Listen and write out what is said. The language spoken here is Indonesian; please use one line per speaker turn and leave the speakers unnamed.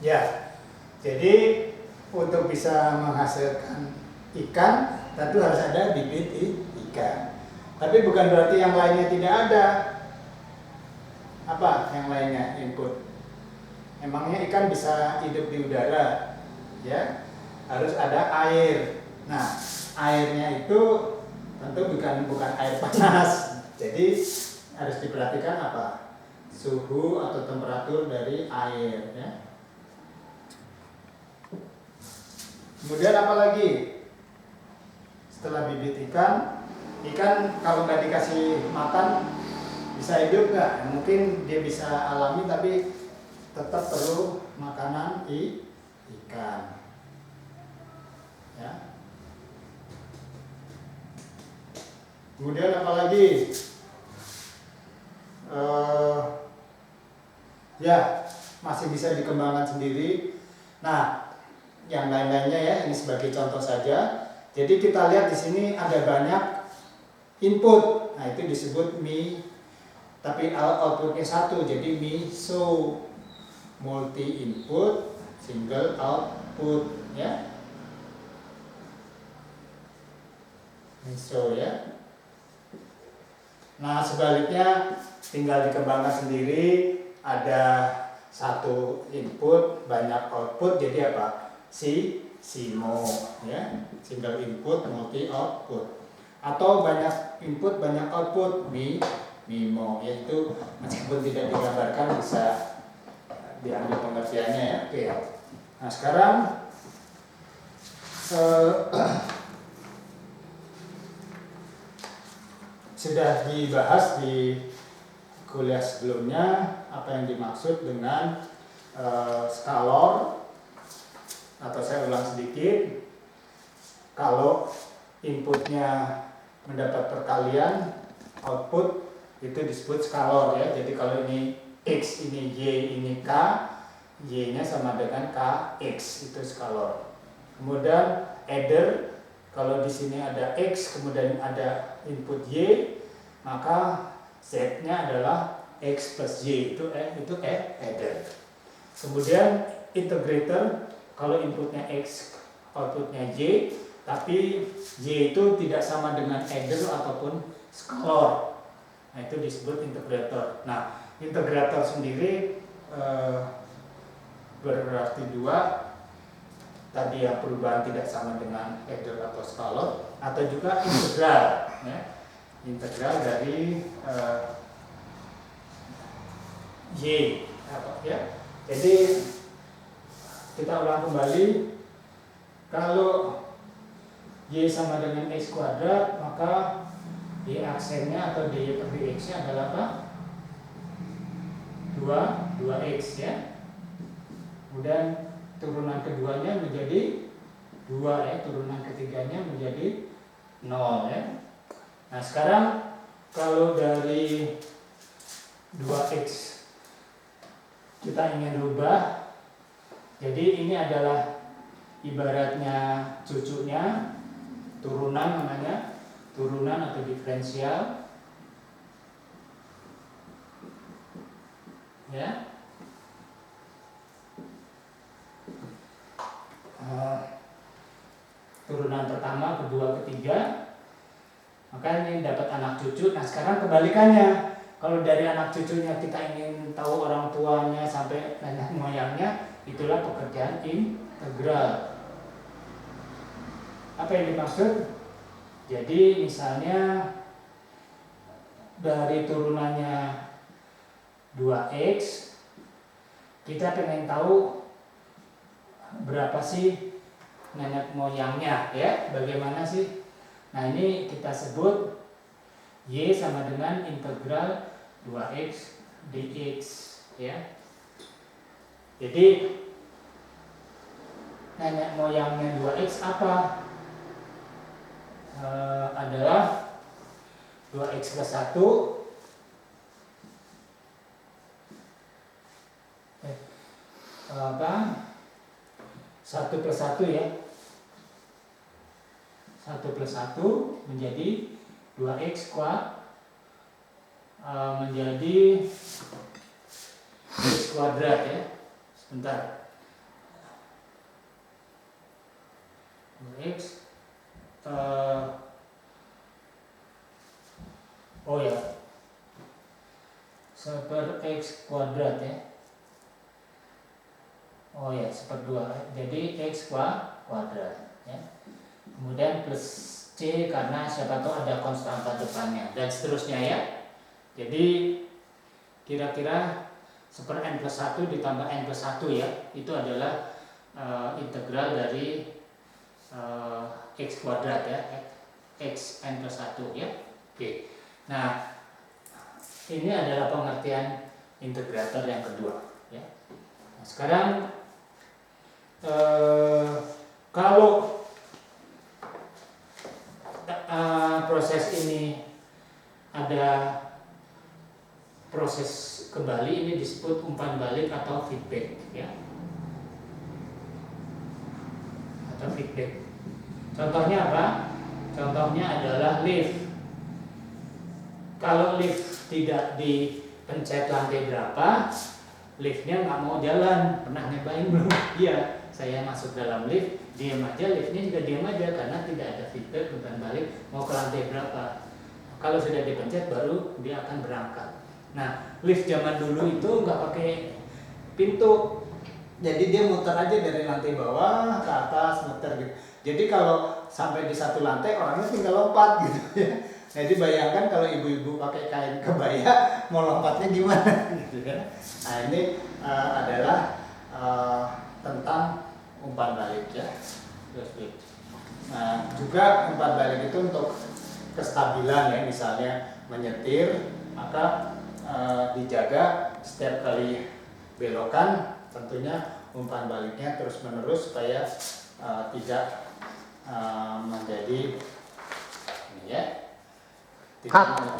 Ya, jadi untuk bisa menghasilkan ikan tentu harus ada bibit ikan. Tapi bukan berarti yang lainnya tidak ada. Apa yang lainnya input? Emangnya ikan bisa hidup di udara? Ya, harus ada air. Nah, airnya itu tentu bukan air panas. Jadi harus diperhatikan apa? Suhu atau temperatur dari air. Ya. Kemudian apa lagi? Setelah bibit ikan kalau nggak dikasih makan bisa hidup nggak? Mungkin dia bisa alami tapi tetap perlu makanan ikan. Ya. Kemudian apa lagi? Ya, masih bisa dikembangkan sendiri. Nah, yang lain-lainnya ya, ini sebagai contoh saja. Jadi kita lihat di sini ada banyak input. Nah, itu disebut mi, tapi outputnya satu, jadi miso, multi input, single output, ya. Miso ya. Nah, sebaliknya tinggal dikembangkan sendiri, ada satu input, banyak output, jadi apa? Simo ya, single input, multi output. Atau banyak input, banyak output, mimo, yaitu meskipun tidak digambarkan bisa diambil pengertiannya ya. Oke. Nah, sekarang sudah dibahas di kuliah sebelumnya apa yang dimaksud dengan skalor, atau saya ulang sedikit, kalau inputnya mendapat perkalian, output itu disebut skalor ya. Jadi kalau ini X, ini Y, ini K, Y nya sama dengan KX, itu skalor. Kemudian adder, kalau di sini ada X kemudian ada input Y, maka Z nya adalah X plus Y, itu adder. Kemudian integrator, kalau inputnya X outputnya Y, tapi Y itu tidak sama dengan adder ataupun skalor, nah itu disebut integrator. Nah, integrator sendiri berarti dua, tadi yang perubahan tidak sama dengan adder atau skalor, atau juga integral ya. Integral dari Y ya. Jadi kita ulang kembali, kalau Y sama dengan X kuadrat, maka Y aksennya atau dy per dx nya adalah apa? 2x ya. Kemudian turunan keduanya menjadi 2 ya, turunan ketiganya menjadi 0 ya. Nah, sekarang kalau dari 2x kita ingin rubah, jadi ini adalah ibaratnya cucunya, turunan namanya, turunan atau diferensial ya. Turunan pertama, kedua, ketiga, maka ini dapat anak cucu. Nah, sekarang kebalikannya, kalau dari anak cucunya kita ingin tahu orang tuanya sampai nenek moyangnya, itulah pekerjaan integral. Apa yang dimaksud? Jadi misalnya dari turunannya 2x, kita pengen tahu berapa sih nenek moyangnya ya, bagaimana sih? Nah, ini kita sebut Y sama dengan integral 2x dx ya. Jadi nenek moyangnya 2x apa? Adalah 2x plus 1 1 plus 1 ya, 1 plus 1 menjadi 2x menjadi x kuadrat ya. Sebentar, X oh ya, X kuadrat ya. Oh ya, 1/2. Jadi X kuadrat ya. Kemudian plus C karena siapa tahu ada konstanta depannya dan seterusnya ya. Jadi kira-kira 1/n+1 ditambah n+1 ya, itu adalah integral dari X kuadrat ya, X n+1 ya. Oke. Nah, ini adalah pengertian integrator yang kedua ya. Nah, sekarang kalau proses ini ada proses kembali, ini disebut umpan balik atau feedback ya, atau feedback. Contohnya apa? Contohnya adalah lift. Kalau lift tidak dipencet lantai berapa, liftnya nggak mau jalan. Pernah nyobain belum? Iya, saya masuk dalam lift, diam aja, liftnya juga diam aja karena tidak ada feedback umpan balik mau ke lantai berapa. Kalau sudah dipencet baru dia akan berangkat. Nah, lift zaman dulu itu nggak pakai pintu, jadi dia muter aja dari lantai bawah ke atas, muter gitu. Jadi kalau sampai di satu lantai orangnya tinggal lompat gitu ya. Jadi bayangkan kalau ibu-ibu pakai kain kebaya mau lompatnya gimana gitu kan. Nah, ini adalah tentang umpan balik ya. Nah, juga umpan balik itu untuk kestabilan ya, misalnya menyetir, maka dijaga setiap kali belokan tentunya umpan baliknya terus menerus supaya tidak menjadi ini ya, tidak